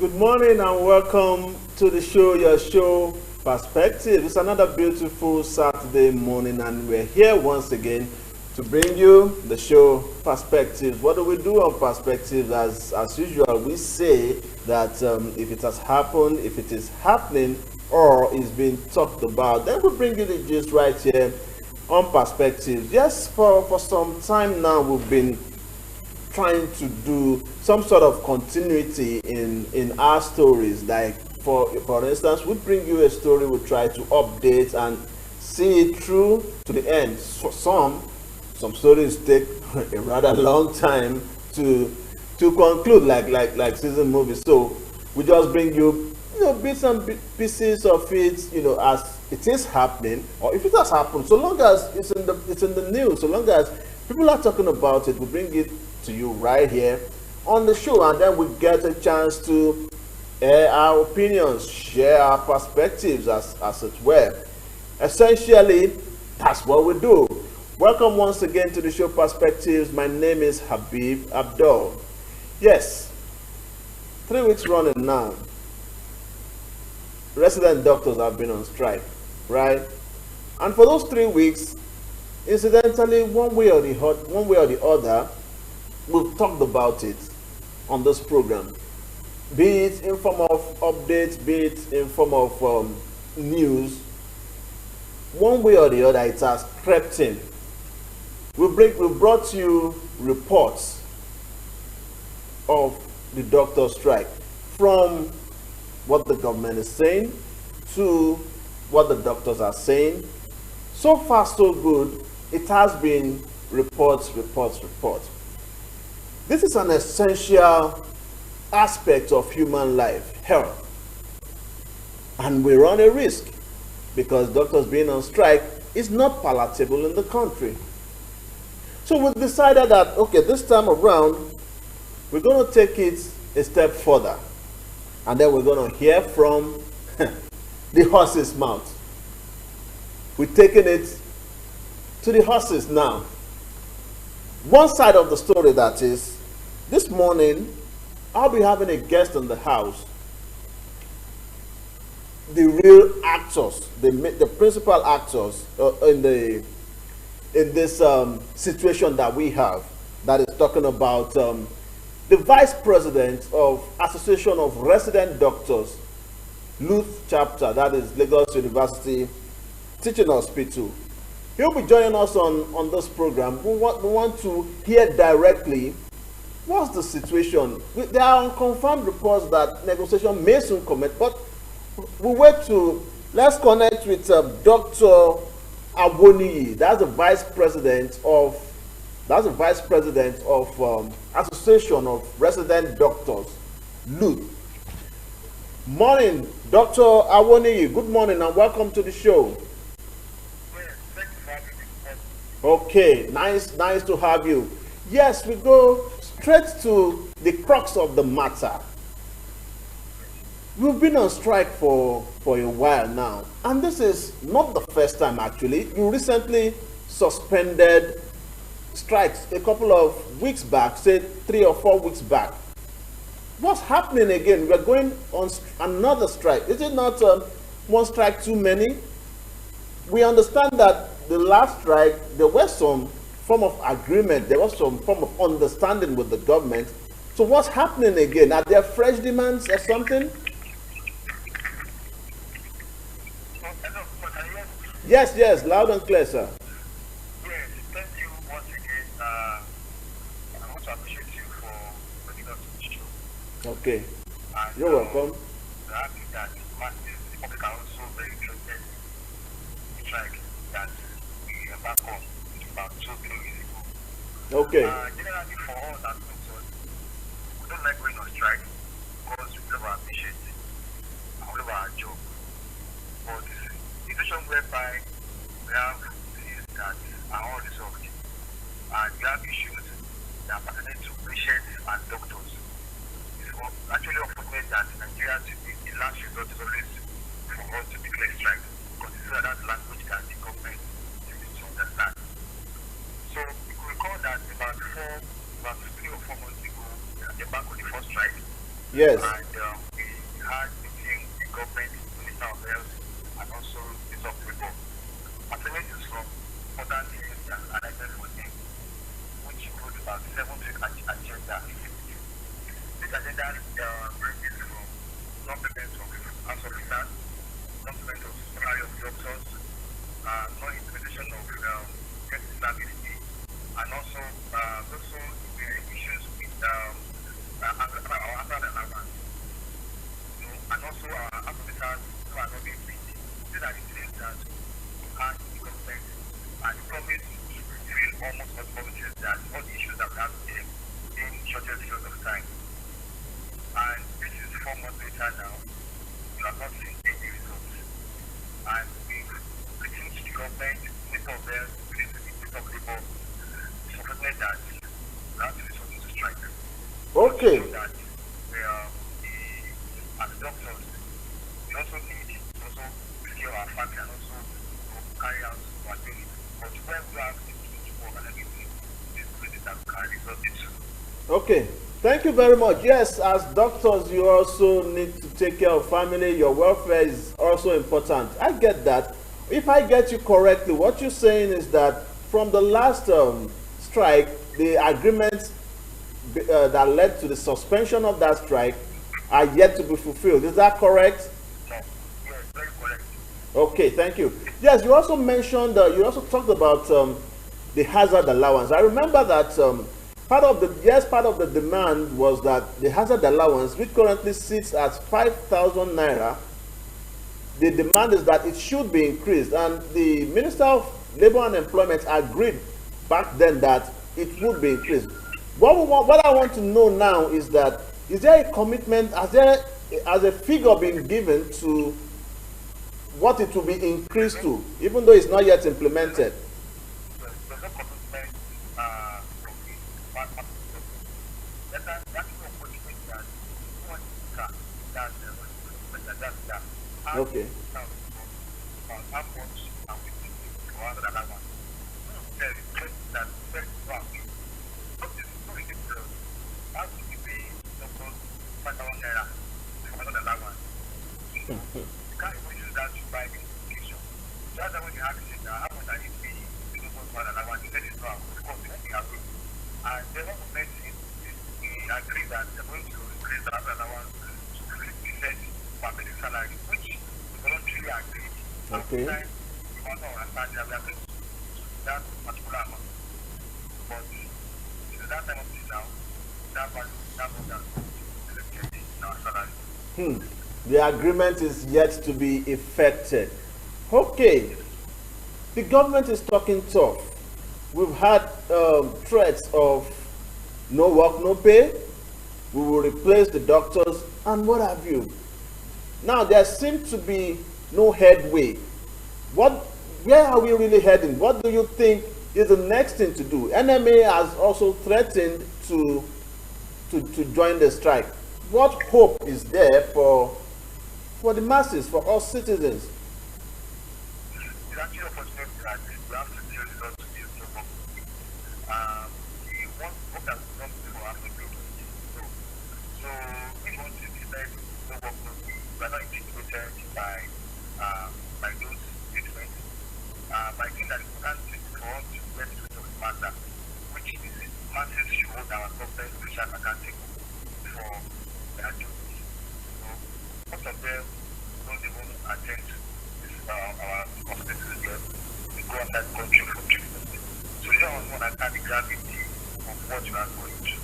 Good morning and welcome to the show, your show Perspective. It's another beautiful Saturday morning and we're here once again to bring you the show Perspective. What do we do on Perspective? As usual, we say that if it has happened, if it is happening, or is being talked about, then we bring you the gist right here on Perspective. Yes, for some time now, we've been trying to do some sort of continuity in our stories. Like for instance, we bring you a story, we try to update and see it through to the end. So some stories take a rather long time to conclude, like season movies. So we just bring you bits and pieces of it, as it is happening, or if it has happened, so long as it's in the news, so long as people are talking about it, we bring it to you right here on the show, and then we get a chance to air our opinions, share our perspectives, as it were. Essentially, that's what we do. Welcome once again to the show Perspectives. My name is Habib Abdul. Yes, 3 weeks running now. Resident doctors have been on strike, right? And for those 3 weeks, incidentally, one way or the other, we've talked about it on this program, be it in form of updates, be it in form of news. One way or the other, it has crept in. We brought you reports of the doctor strike, from what the government is saying to what the doctors are saying. So far, so good. It has been reports. This is an essential aspect of human life, health. And we run a risk because doctors being on strike is not palatable in the country. So we decided that, okay, this time around, we're going to take it a step further. And then we're going to hear from the horse's mouth. We're taking it to the horses now. One side of the story, that is, this morning, I'll be having a guest in the house. The real actors, the principal actors in this situation that we have, that is talking about the vice president of Association of Resident Doctors, LUTH chapter, that is Lagos University Teaching Hospital. He'll be joining us on this program. We want to hear directly what's the situation. There are unconfirmed reports that negotiation may soon commence, but let's connect with Dr. Awoniyi. That's the vice president of Association of Resident Doctors, LUTH. Morning, Dr. Awoniyi. Good morning and welcome to the show. Okay, nice to have you. Yes, we go straight to the crux of the matter. We've been on strike for a while now, and this is not the first time actually. You recently suspended strikes a couple of weeks back, say 3 or 4 weeks back. What's happening again? We're going on another strike. Is it not one strike too many? We understand that the last strike, there was some form of agreement, there was some form of understanding with the government. So what's happening again? Are there fresh demands or something? Yes, loud and clear, sir. Yes, thank you once again. I want to appreciate you for bringing us to the show. Okay, And, you're welcome. we're happy that the public are also very interested in the strike that we embarked on about 2-3 years ago. Okay, Generally, for us as doctors, we don't like going on strike because we love our patients and we love our job. But the situation whereby we have things that are unresolved and we have issues that pertain to patients and doctors, it's actually unfortunate that Nigeria, the last resort is always for us to declare strike, because this is that language that the government needs to understand. So you could recall that about 3 or 4 months ago, they embarked on the first strike. yes, And we about 7 agenda. This agenda ranges from non-payment of house officers, non-payment of salary of doctors, non-implementation of disability, and also issues with our after allowance, and also our officers who are not being paid. These are the things that are in the government, and the promise to fulfill almost all promises that all the issues that we have in shortest period of time. And this is 4 months later now, we have not seen any results. And we've listened to the government, most of them, within the Ministry of Labour, suffered that we have to resort to strike. Okay. So that as doctors, we also need to also secure our family and also carry out our duty. But when we have to work and everything, this is the that we can resort into. Okay. Thank you very much. Yes, as doctors, you also need to take care of family. Your welfare is also important. I get that. If I get you correctly, what you're saying is that from the last strike, the agreements that led to the suspension of that strike are yet to be fulfilled. Is that correct? Yes, very correct. Okay, thank you. Yes, you also mentioned, you also talked about the hazard allowance. I remember that part of the demand was that the hazard allowance, which currently sits at 5,000 naira, the demand is that it should be increased, and the Minister of Labour and Employment agreed back then that it would be increased. What I want to know now is that, is there a commitment, has a figure been given to what it will be increased to, even though it's not yet implemented? There's no commitment from the part. That's no commitment that one that's Okay. How much are we thinking for another one? There is that very wrong. What is so ridiculous? How should we pay doctors 5,000 naira for another one? You can't even use that to buy medication. That's why when you ask it, how much are you paying the doctors for another one? You said it's wrong. Because we have it. And the government we agree that they're going to increase the other one to 50% per basic salary, which we voluntarily agreed. Okay. We want to understand that we are going to that particular amount. But in that time of this now, that value, that was that reflected in our salary. The agreement is yet to be effected. Okay. The government is talking tough. We've had threats of no work, no pay. We will replace the doctors and what have you. Now there seems to be no headway. Where are we really heading? What do you think is the next thing to do? NMA has also threatened to join the strike. What hope is there for the masses, for us citizens? It's actually unfortunate that we have to deal with all of this no work. The one hope that we don't do have to do so we want to decide no work no pay. We are not intimidated by those statements. But I think that it's important for us to get to the matter, which is masses should hold our government officials accountable for their duties. So most of them don't even attend this our hospitals here. We go outside the country for treatment. So you don't understand the gravity of what you are going through.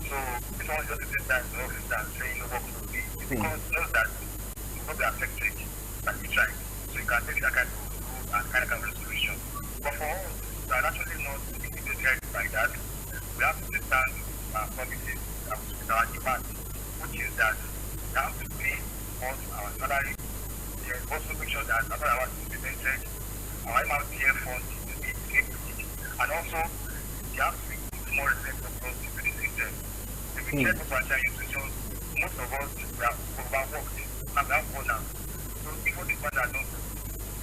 So if someone just sits down in the office and saying no work no pay, it's because you know that you will not be affected by the strike. So you can take that kind of rule and kind of resolution. But for us, we are actually not intimidated by that. We have to take down promises with our demand, which is that we have to pay all our salary. Yes, also make sure that after our is implemented, our MRTF fund is paid, and also you have to include more respect of those to the system. If we check for financial institutions, most of us we are overworked and we have burnout. So if all the burnout don't do,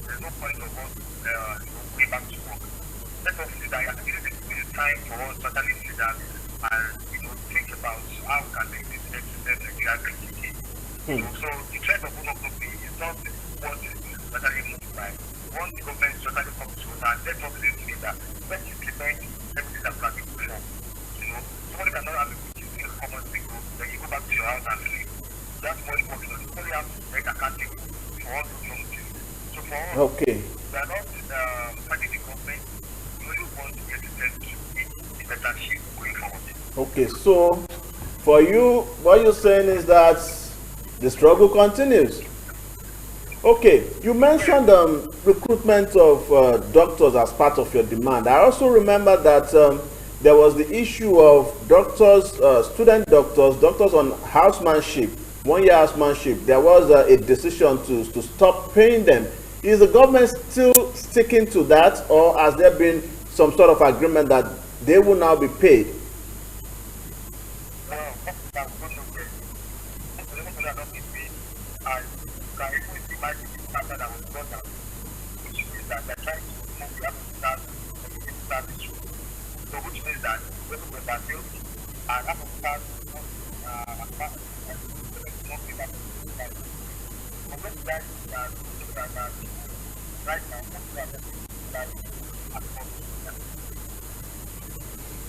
there's no point of us going back to work. Let us see that this is time for us to actually sit down and think about how we can make this Nigeria great again. So the trend of monopoli is not what is totally moved by. Once the government totally comes to us and let us live together, let's implement everything that we have been before. So house and sleep. That's much more because you only have to make accountable for all those young things. So for us, Okay. we are not fighting the government. We only want to get the test to be a better shape going forward. Okay, so for you, what you're saying is that the struggle continues. Okay, you mentioned recruitment of doctors as part of your demand. I also remember that there was the issue of doctors, student doctors, doctors on housemanship, 1 year housemanship. There was a decision to stop paying them. Is the government still sticking to that, or has there been some sort of agreement that they will now be paid?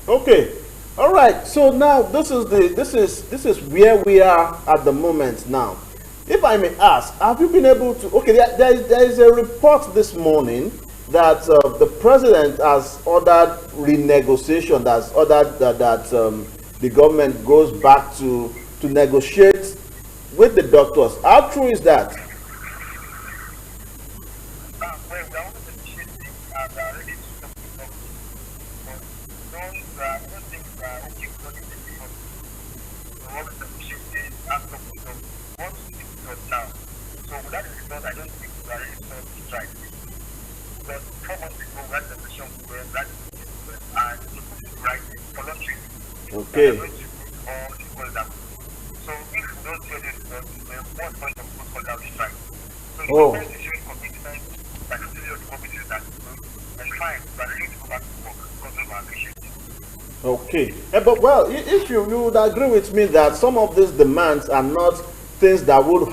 Okay. All right. So now this is where we are at the moment now. If I may ask, have you been able to? Okay, there is a report this morning that the president has ordered renegotiation. That's ordered that the government goes back to negotiate with the doctors. How true is that? Okay. Oh. Okay. But well, if you would agree with me that some of these demands are not things that would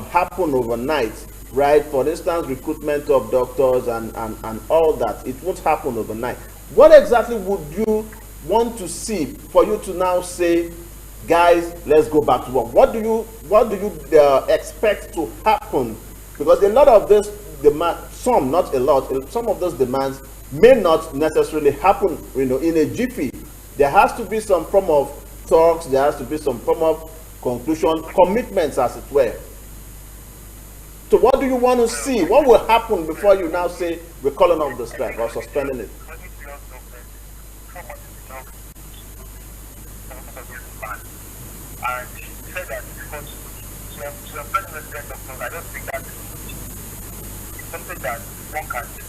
happen overnight, right? For instance, recruitment of doctors and all that, it won't happen overnight. What exactly would you want to see for you to now say, guys, let's go back to work? What do you expect to happen? Because a lot of this demand, some, not a lot, some of those demands may not necessarily happen, in a jiffy. There has to be some form of talks. There has to be some form of conclusion, commitments, as it were. So what do you want to see? What will happen before you now say we're calling off the strike or suspending it? And he said that because some president doctors, I don't think that it's something that one can do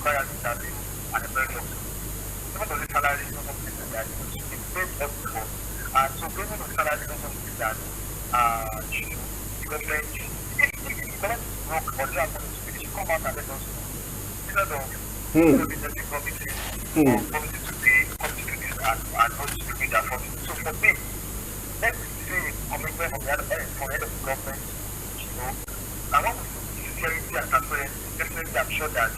prior to that and a very long. Even though the salary is not something that it's paid up for. And so payment of salary is not something that because then if the government is broke or they are going to finish, come out and let us know. Instead of the committee to pay, committee to this and not to pay that for. So for me, let's see commitment from the other end, from the head of the government, I want to see sincerity and transparency. Definitely, I'm sure that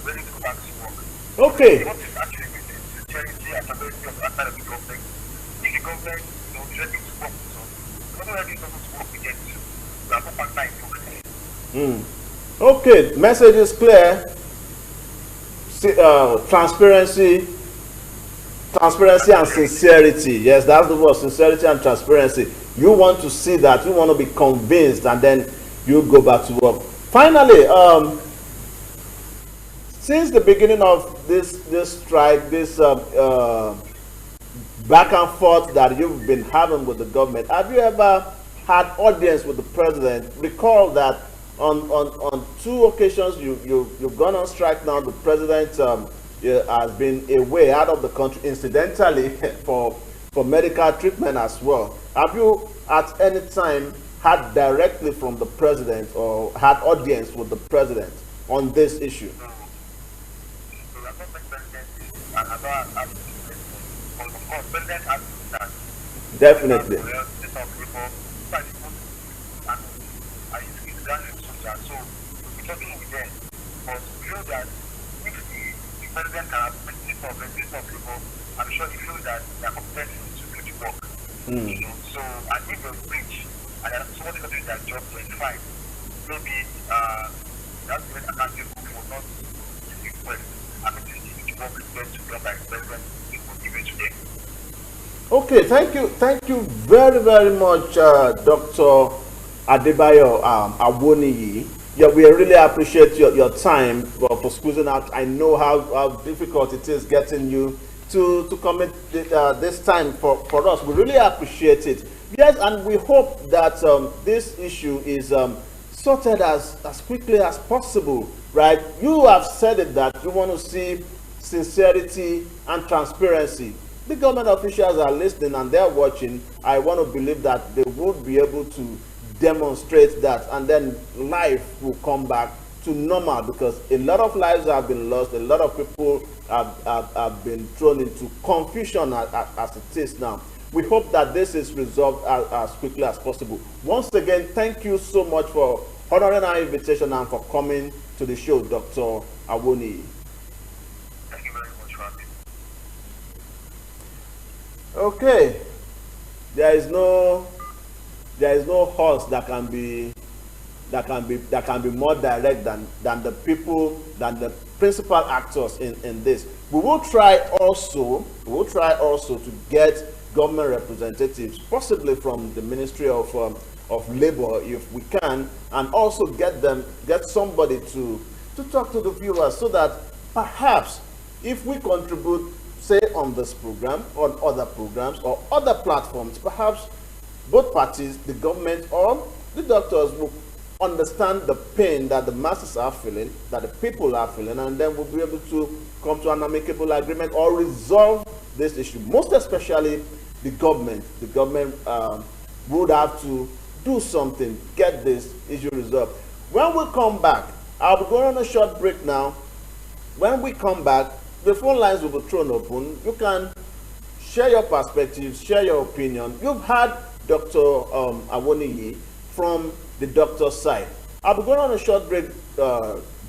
ready to go back to work. Okay. What is actually with the sincerity and transparency of the side of the government? If the government is ready to work with us, the government ready to work with them too. We are not partner in progress. Okay, message is clear. Transparency and sincerity. Yes, that's the word, sincerity and transparency. You want to see that, you want to be convinced, and then you go back to work. Finally, since the beginning of this strike, this back and forth that you've been having with the government, have you ever had audience with the president? Recall that on 2 occasions you've gone on strike. Now the president has been away out of the country, incidentally, for medical treatment as well. Have you at any time had directly from the president or had audience with the president on this issue? Definitely. So we're talking with them, but we feel that if the president can have this of people, I'm sure he feels that they are competent to do the work. You know, so and if they breach and somebody not doing their job to fine, maybe that's when accountable for not giving request. I mean, this is what request to done by president it will give it to them. Okay, thank you very much, Dr. Adebayo Awoniyi. Yeah, we really appreciate your time for squeezing out. I know how difficult it is getting you to commit this time for us. We really appreciate it. Yes, and we hope that this issue is sorted as quickly as possible, right? You have said it that you want to see sincerity and transparency. The government officials are listening and they're watching. I want to believe that they would be able to demonstrate that, and then life will come back to normal, because a lot of lives have been lost. A lot of people have been thrown into confusion as it is now. We hope that this is resolved as quickly as possible. Once again, thank you so much for honoring our invitation and for coming to the show, Dr. Awoniyi. Thank you very much for having me. Okay, there is no horse that can be more direct than the people, than the principal actors in this. We will try also to get government representatives, possibly from the Ministry of Labor if we can, and also get somebody to talk to the viewers, so that perhaps if we contribute, say on this program, on other programs or other platforms, perhaps both parties, the government or the doctors, will understand the pain that the masses are feeling, that the people are feeling, and then we'll be able to come to an amicable agreement or resolve this issue. Most especially the government. The government would have to do something, get this issue resolved. When we come back, I'll be going on a short break now. When we come back, the phone lines will be thrown open. You can share your perspectives, share your opinion. You've had Dr. Awoniyi from the doctor's side. I'll be going on a short break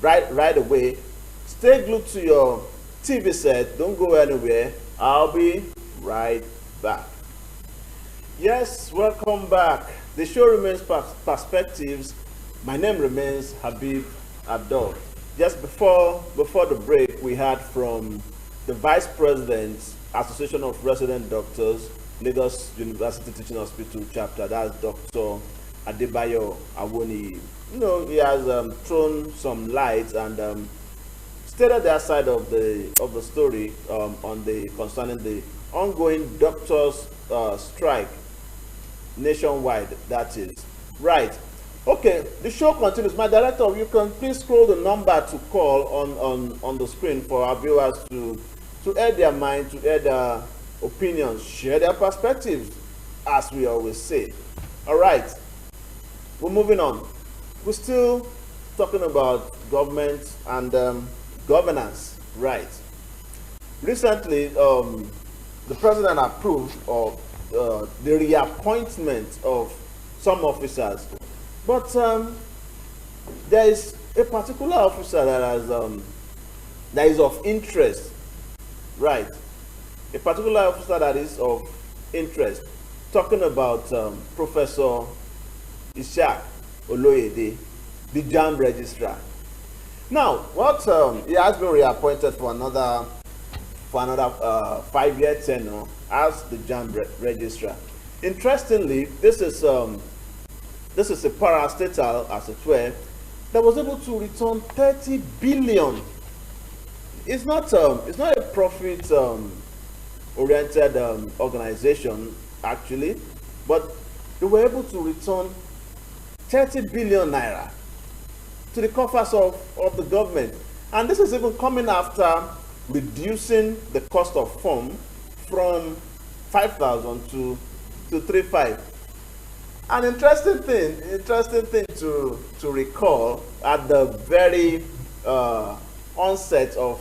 right away. Stay glued to your TV set. Don't go anywhere. I'll be right back. Yes, welcome back. The show remains Perspectives. My name remains Habib Abdul. Just before the break, we heard from the Vice President, Association of Resident Doctors, Lagos University Teaching Hospital Chapter. That's Dr. Adebayo Awoniyi. You know, he has thrown some light and stated their side of the story concerning the ongoing doctors' strike nationwide. That is right. Okay, the show continues. My director, you can please scroll the number to call on the screen for our viewers to air their mind, to air their opinions, share their perspectives, as we always say. All right, we're moving on. We're still talking about government and governance, right? Recently, the president approved of the reappointment of some officers, but there is a particular officer that is of interest, right? A particular officer that is of interest. Talking about Professor Ishaq Oloyede, the JAMB registrar. Now, what he has been reappointed for another 5-year tenure as the JAMB registrar. Interestingly, this is a parastatal, as it were, that was able to return 30 billion. It's not a profit oriented organization actually, but they were able to return 30 billion naira to the coffers of the government. And this is even coming after reducing the cost of form from 5,000 to 3,500. An interesting thing to recall, at the very onset of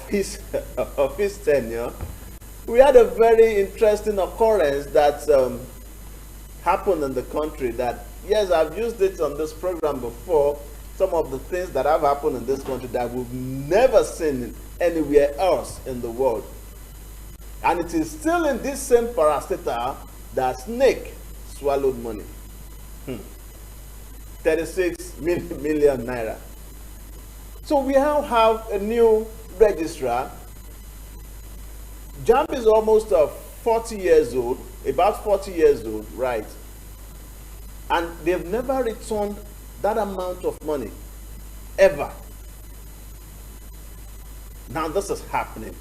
his tenure, we had a very interesting occurrence that happened in the country. That, yes, I've used it on this program before. Some of the things that have happened in this country that we've never seen anywhere else in the world. And it is still in this same parastatal that snake swallowed money. 36 million naira. So we now have a new registrar. JAMB is almost 40 years old, about 40 years old, right? And they've never returned that amount of money, ever. Now this is happening.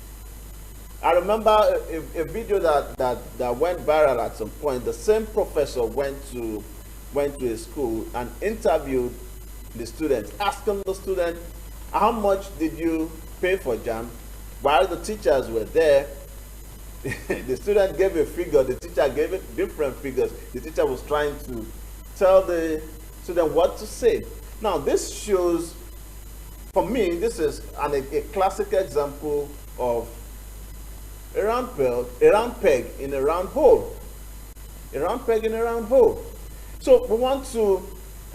I remember a video that went viral at some point. The same professor went to a school and interviewed the students, asking the student, how much did you pay for JAMB? While the teachers were there, the student gave a figure, the teacher gave it different figures. The teacher was trying to tell the student what to say. Now this shows, for me, this is a classic example of a round peg in a round hole. A round peg in a round hole. So we want to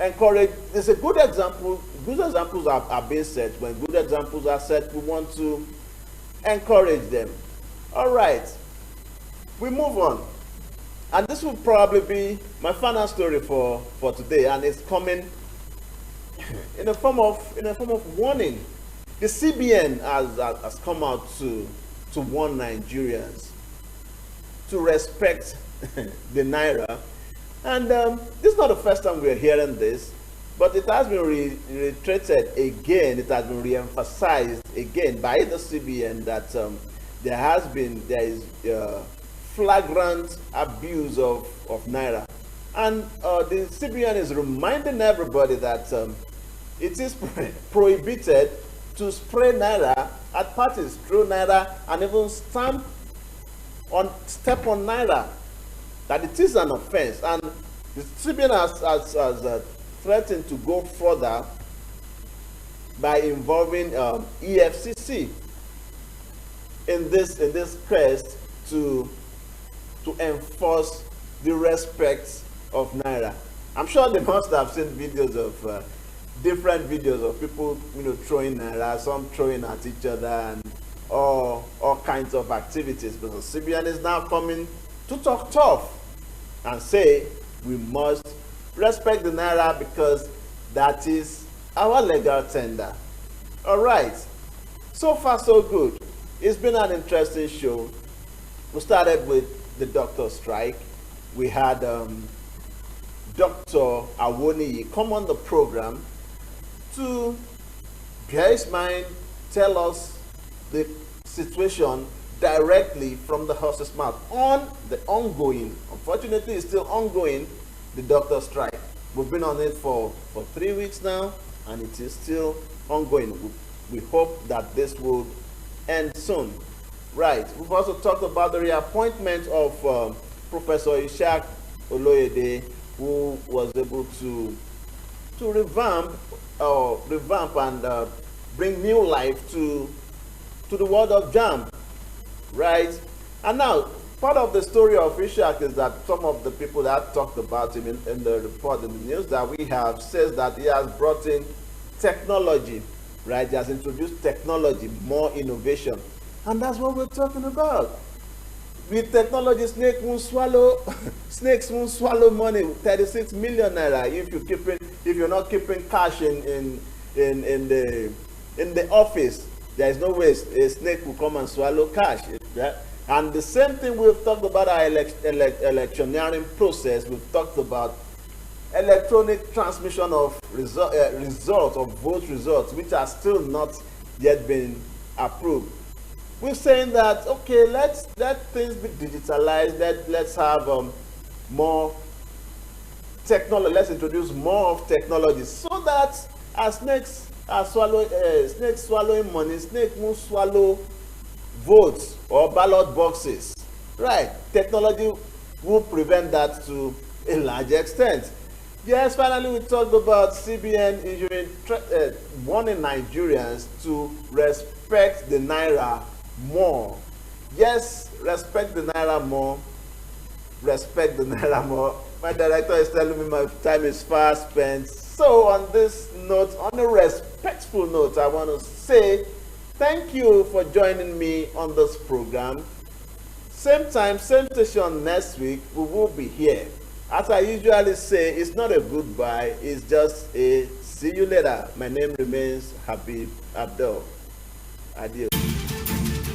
encourage, there's a good example, good examples are being set. When good examples are set, we want to encourage them. All right, we move on. And this will probably be my final story for today, and it's coming in a form of warning. The CBN has come out to warn Nigerians to respect the naira. And this is not the first time we're hearing this, but it has been reiterated again, it has been re-emphasized again by the CBN that there is flagrant abuse of naira. And the CBN is reminding everybody that it is prohibited to spray naira at parties, throw naira, and even step on naira. That it is an offense, and the CBN has threatened to go further by involving EFCC in this quest to enforce the respect of naira. I'm sure they must have seen videos of different videos of people, throwing naira, some throwing at each other, and all kinds of activities. But the CBN is now coming to talk tough and say we must respect the naira because that is our legal tender. All right, so far so good. It's been an interesting show. We started with the doctor strike. We had Dr. Awoniyi come on the program to bear his mind, tell us the situation directly from the horse's mouth on the ongoing, unfortunately it's still ongoing, the doctor strike. We've been on it for 3 weeks now, and it is still ongoing. We hope that this will end soon. Right, we've also talked about the reappointment of Professor Ishaq Oloyede, who was able to revamp and bring new life to the world of JAMB. Right, and now part of the story of Ishaq is that some of the people that talked about him in the report, in the news that we have, says that he has brought in technology, right? He has introduced technology, more innovation, and that's what we're talking about. With technology, snakes won't swallow money. 36 million naira. If you're not keeping cash in the office, there is no way a snake will come and swallow cash. And the same thing we've talked about our electioneering process. We've talked about electronic transmission of vote results, which are still not yet been approved. We're saying that, okay, let things be digitalized. Let's have more technology. Let's introduce more of technology so that as snakes swallowing money, snake won't swallow votes or ballot boxes. Right? Technology will prevent that to a large extent. Yes, finally we talked about CBN warning Nigerians to respect the naira more. Yes, respect the naira more. Respect the naira more. My director is telling me my time is fast spent. So on this note, on a respectful note, I want to say thank you for joining me on this program. Same time, same station next week, we will be here. As I usually say, it's not a goodbye, it's just a see you later. My name remains Habib Abdul. Adios.